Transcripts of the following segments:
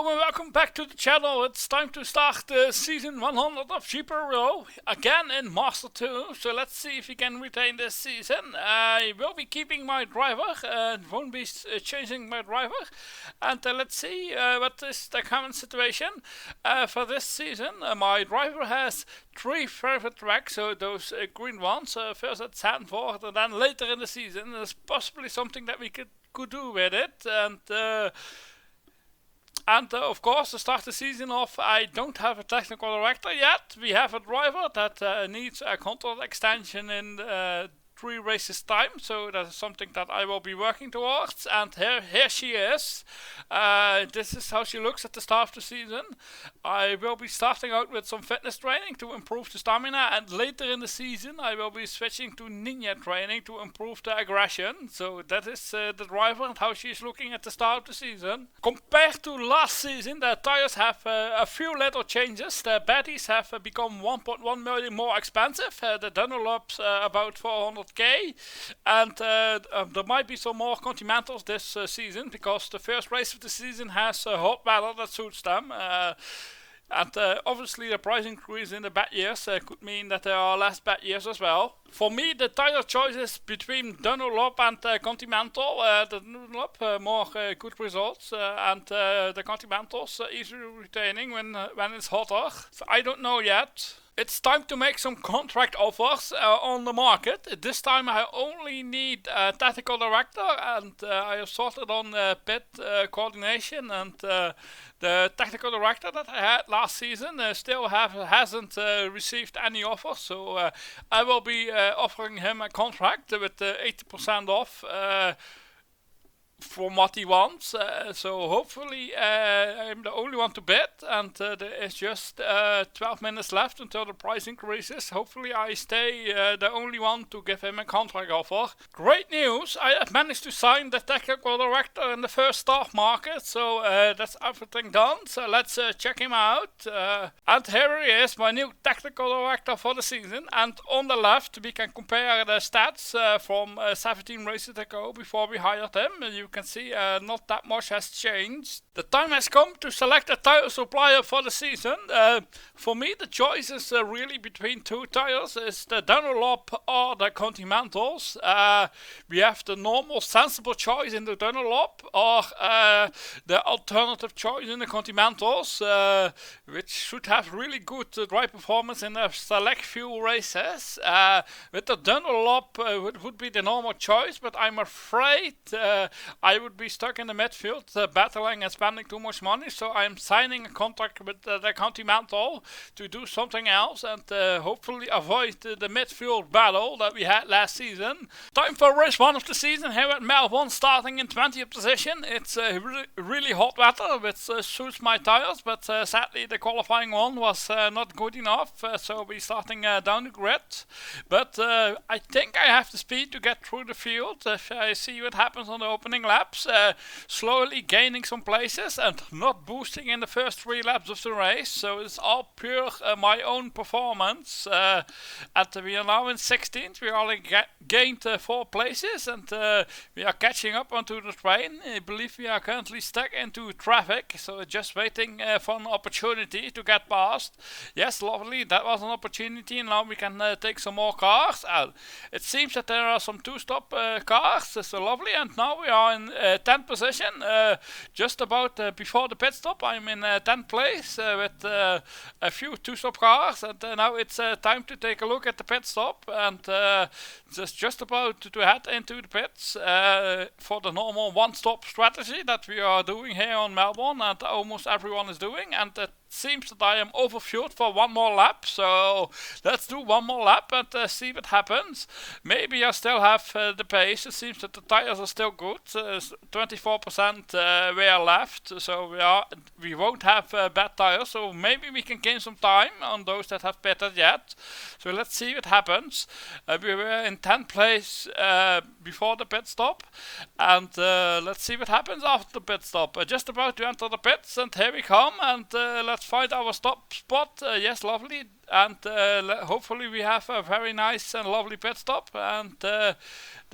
Hello and welcome back to the channel. It's time to start the season 100 of GPRO again in Master 2. So let's see if we can retain this season. I will be keeping my driver and won't be changing my driver. And let's see what is the current situation for this season. My driver has 3 favorite tracks, so those green ones. First at Sanford and then later in the season there's possibly something that we could do with it. And of course, to start the season off, I don't have a technical director yet. We have a driver that needs a contract extension in 3 races time, so that is something that I will be working towards. And here she is. This is how she looks at the start of the season. I will be starting out with some fitness training to improve the stamina, and later in the season I will be switching to ninja training to improve the aggression. So that is the driver and how she is looking at the start of the season. Compared to last season, the tires have a few little changes. The baddies have become 1.1 million more expensive. The Dunlops about 400k, and there might be some more Contimentals this season because the first race of the season has hot weather that suits them. And obviously the price increase in the bad years could mean that there are less bad years as well. For me, the tire choices between Dunlop and Contimental. The Dunlop more good results, and the Continentals easily retaining when it's hotter. So I don't know yet. It's time to make some contract offers on the market. This time I only need a technical director, and I have sorted on pit coordination, and the technical director that I had last season still hasn't received any offers, so I will be offering him a contract with 80% off from what he wants. So hopefully I'm the only one to bid, and there is just 12 minutes left until the price increases. Hopefully I stay the only one to give him a contract offer. Great news, I have managed to sign the technical director in the first staff market, so that's everything done. So let's check him out. And here he is, my new technical director for the season. And on the left we can compare the stats from 17 races ago before we hired him. You can see not that much has changed. The time has come to select a tire supplier for the season. For me, the choice is really between 2 tires. It's the Dunlop or the Contimentals. We have the normal sensible choice in the Dunlop, or the alternative choice in the Continentals, which should have really good ride performance in a select few races. With the Dunlop would be the normal choice, but I'm afraid I would be stuck in the midfield battling and spending too much money, so I'm signing a contract with the Contimental to do something else and hopefully avoid the midfield battle that we had last season. Time for race 1 of the season here at Melbourne, starting in 20th position. It's really hot weather, which suits my tires, but sadly the qualifying one was not good enough, so we're starting down the grid. But I think I have the speed to get through the field if I see what happens on the opening laps. Slowly gaining some places and not boosting in the first 3 laps of the race, so it's all pure my own performance. And we are now in 16th. We only gained 4 places, and we are catching up onto the train. I believe we are currently stuck into traffic, so just waiting for an opportunity to get past. Yes, lovely, that was an opportunity, and now we can take some more cars. It seems that there are some 2-stop cars, so lovely, and now we are in 10th position, just about before the pit stop. I'm in 10th place with a few 2-stop cars, and now it's time to take a look at the pit stop, and just about to head into the pits for the normal 1-stop strategy that we are doing here on Melbourne, and almost everyone is doing, and seems that I am overfueled for 1 more lap, so let's do 1 more lap and see what happens. Maybe I still have the pace. It seems that the tires are still good. 24% wear left, so we won't have bad tires, so maybe we can gain some time on those that have pitted yet. So let's see what happens. We were in 10th place before the pit stop, and let's see what happens after the pit stop. Just about to enter the pits, and here we come, and let's find our stop spot. Yes, lovely. and hopefully we have a very nice and lovely pit stop. And the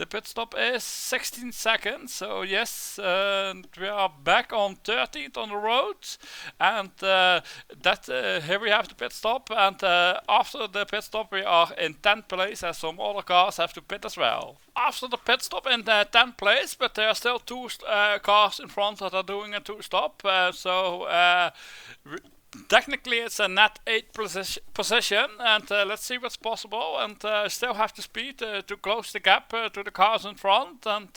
pit stop is 16 seconds, so yes, we are back on 13th on the road, and here we have the pit stop, and after the pit stop we are in 10th place, as some other cars have to pit as well. After the pit stop in the 10th place, but there are still two cars in front that are doing a 2-stop, technically it's a net 8th position, and let's see what's possible, and still have the speed to close the gap to the cars in front, and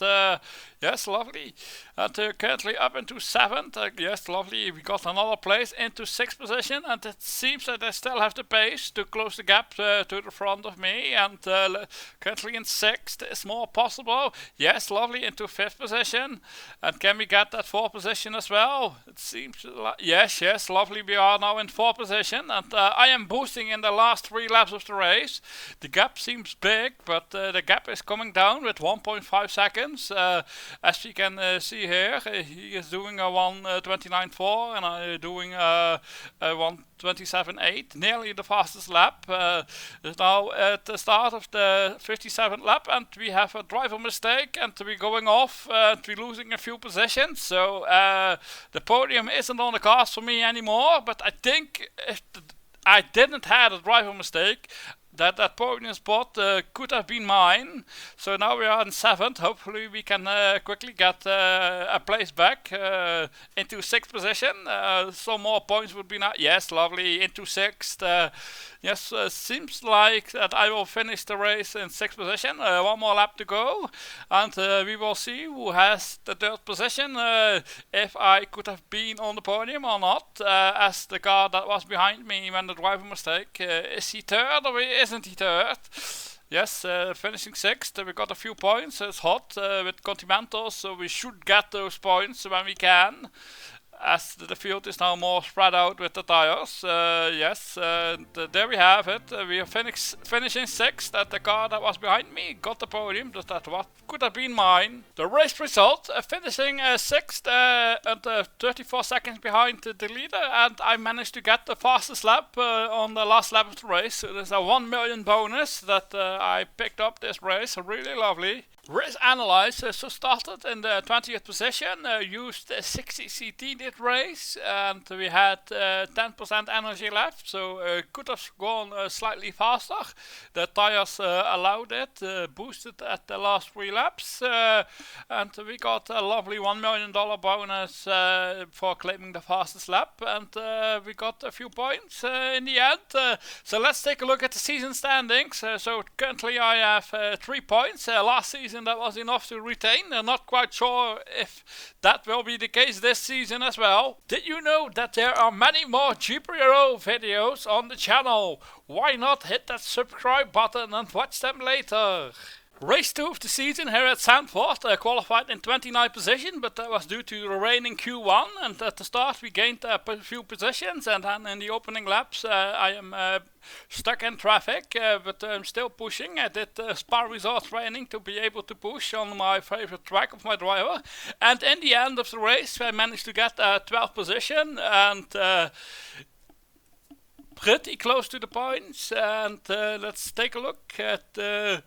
yes, lovely. And currently up into 7th, yes, lovely, we got another place into 6th position, and it seems that I still have the pace to close the gap to the front of me, and currently in 6th is more possible. Yes, lovely, into 5th position, and can we get that 4th position as well? It seems like, yes, lovely, we are now in 4th position, and I am boosting in the last 3 laps of the race. The gap seems big, but the gap is coming down with 1.5 seconds. As we can see here, he is doing a 1:29.4 and I am doing a 1:27.8, nearly the fastest lap. It's now at the start of the 57th lap, and we have a driver mistake, and we're going off, and we're losing a few positions, so the podium isn't on the cards for me anymore, but I think if I didn't have a driver mistake, that podium spot could have been mine. So now we are in 7th. Hopefully we can quickly get a place back into 6th position. Some more points would be nice. Yes, lovely, into 6th. Yes, seems like that I will finish the race in 6th position. One more lap to go, and we will see who has the 3rd position, if I could have been on the podium or not, as the car that was behind me when the driver mistake. Is he 3rd or isn't he 3rd? Yes, finishing 6th, we got a few points. It's hot with Contimental, so we should get those points when we can, as the field is now more spread out with the tires. Yes, there we have it. We are finishing 6th, and the car that was behind me got the podium, just that what could have been mine. The race result, finishing 6th and 34 seconds behind the leader, and I managed to get the fastest lap on the last lap of the race. So there's a 1 million bonus that I picked up this race, really lovely. Race analyze, so started in the 20th position, used 60 CT this race, and we had 10% energy left, so could have gone slightly faster. The tires allowed it, boosted at the last 3 laps, and we got a lovely $1 million bonus for claiming the fastest lap, and we got a few points in the end. So let's take a look at the season standings. So currently I have 3 points. Last season that was enough to retain. I'm not quite sure if that will be the case this season as well. Did you know that there are many more GPRO videos on the channel? Why not hit that subscribe button and watch them later? Race 2 of the season here at Zandvoort, qualified in 29th position, but that was due to the rain in Q1, and at the start we gained a few positions, and then in the opening laps I am stuck in traffic, but I'm still pushing. I did Spa Resort training to be able to push on my favorite track of my driver, and in the end of the race I managed to get a 12th position, and pretty close to the points. And let's take a look at the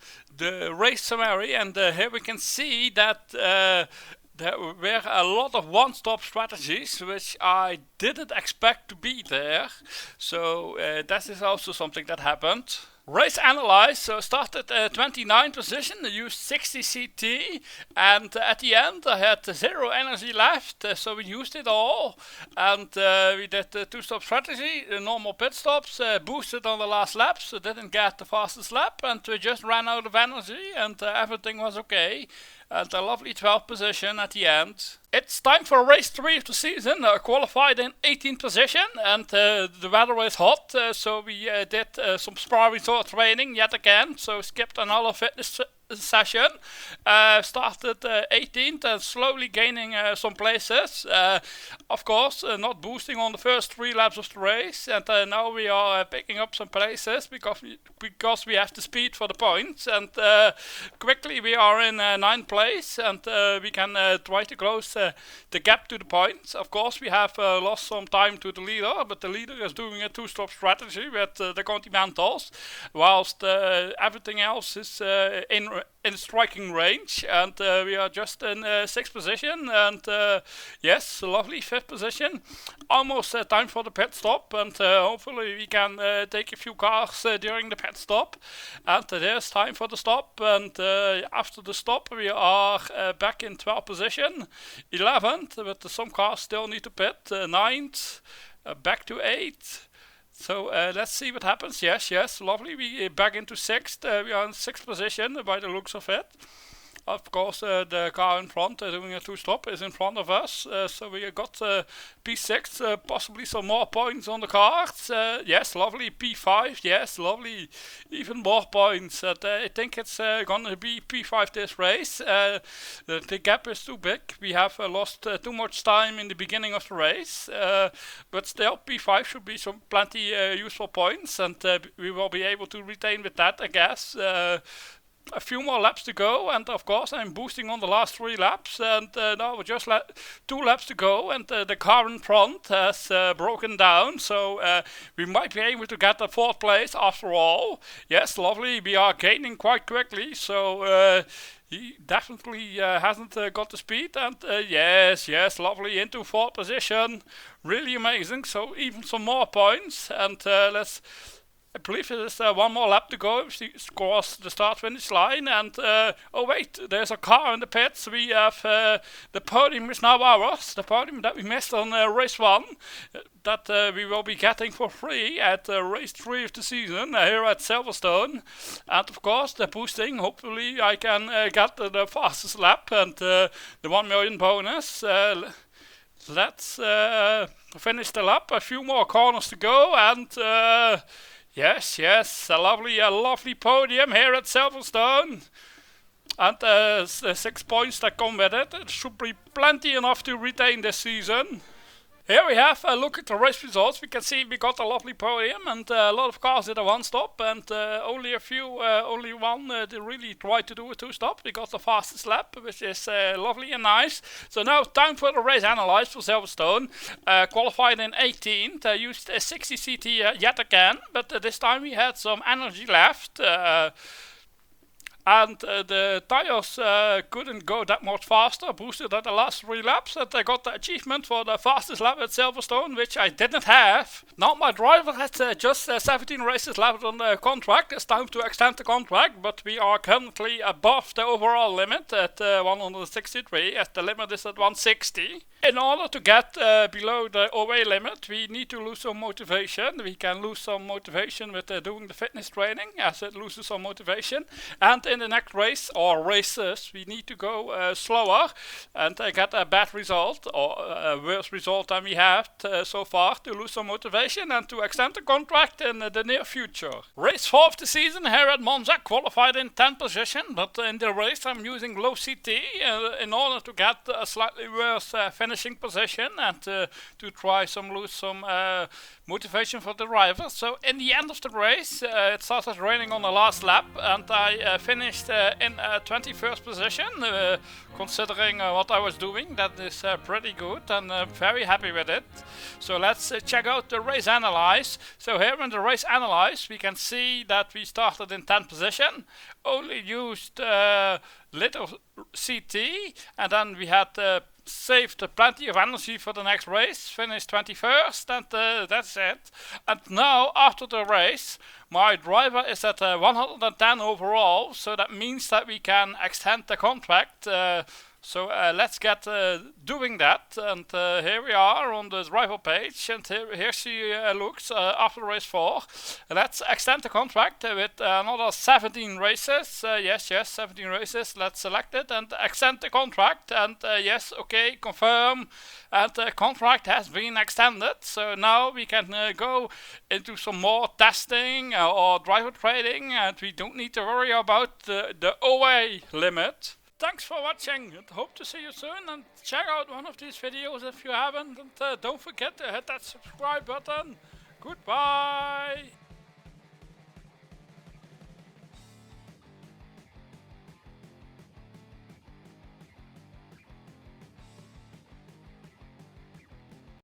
race summary, and here we can see that there were a lot of one-stop strategies which I didn't expect to be there, so that is also something that happened. Race analyze, so started 29th position, I used 60 CT, and at the end I had 0 energy left, so we used it all, and we did the 2-stop strategy, the normal pit stops, boosted on the last lap, so didn't get the fastest lap, and we just ran out of energy, and everything was okay, and a lovely 12th position at the end. It's time for race 3 of the season, qualified in 18th position, and the weather is hot, so we did some Spa Resort training yet again, so skipped another fitness session. Started 18th and slowly gaining some places. Of course, not boosting on the first 3 laps of the race, and now we are picking up some places because we have the speed for the points, and quickly we are in 9th place, and we can try to close the gap to the points. Of course, we have lost some time to the leader, but the leader is doing a 2-stop strategy with the Contimentals, whilst everything else is in striking range, and we are just in 6th position, and yes, lovely 5th position. Almost time for the pit stop, and hopefully we can take a few cars during the pit stop. And there's time for the stop, and after the stop we are back in 12th position, 11th, but some cars still need to pit, 9th, back to 8th. So let's see what happens. Yes, lovely. We back into 6th. We are in 6th position by the looks of it. Of course, the car in front doing a 2-stop is in front of us. So we got P6, possibly some more points on the cards. Yes, lovely. P5, yes, lovely. Even more points. I think it's going to be P5 this race. The gap is too big. We have lost too much time in the beginning of the race. But still, P5 should be some plenty useful points. And we will be able to retain with that, I guess. A few more laps to go, and of course I'm boosting on the last 3 laps, and now we're just 2 laps to go, and the car in front has broken down, so we might be able to get the 4th place after all. Yes, lovely, we are gaining quite quickly, so he definitely hasn't got the speed, and yes, lovely, into 4th position, really amazing. So even some more points, and I believe there's 1 more lap to go. She scores the start-finish line, and oh wait, there's a car in the pits. We have the podium is now ours. The podium that we missed on race 1, that we will be getting for free at race 3 of the season here at Silverstone. And of course, the boosting. Hopefully, I can get the fastest lap and the 1 million bonus. Let's finish the lap. A few more corners to go, and yes, a lovely podium here at Silverstone. And the 6 points that come with it. It should be plenty enough to retain this season. Here we have a look at the race results. We can see we got a lovely podium, and a lot of cars did a 1-stop, and only one really tried to do a 2-stop. We got the fastest lap, which is lovely and nice. So now time for the race analyze for Silverstone. Qualified in 18th, used a 60 CT yet again, but this time we had some energy left. And the tyres couldn't go that much faster, boosted at the last 3 laps, and I got the achievement for the fastest lap at Silverstone, which I didn't have. Now my driver has just 17 races left on the contract. It's time to extend the contract, but we are currently above the overall limit at 163, as the limit is at 160. In order to get below the OA limit, we need to lose some motivation. We can lose some motivation with doing the fitness training, as it loses some motivation. And in the next race, or races, we need to go slower and get a bad result, or a worse result than we have so far, to lose some motivation and to extend the contract in the near future. Race 4 of the season here at Monza, qualified in 10th position, but in the race I'm using low CT in order to get a slightly worse finishing position and to try lose some motivation for the driver. So in the end of the race, it started raining on the last lap, and I finished in 21st position, considering what I was doing. That is pretty good, and very happy with it. So let's check out the race analyze. So here in the race analyze, we can see that we started in 10th position, only used little CT, and then we had saved plenty of energy for the next race, finished 21st, and that's it. And now, after the race, my driver is at 110 overall, so that means that we can extend the contract So let's get doing that, and here we are on the driver page, and here she looks after race 4. Let's extend the contract with another 17 races. Yes, 17 races. Let's select it and extend the contract, and yes, okay, confirm, and the contract has been extended. So now we can go into some more testing or driver trading, and we don't need to worry about the OA limit. Thanks for watching, and hope to see you soon, and check out one of these videos if you haven't, and don't forget to hit that subscribe button. Goodbye!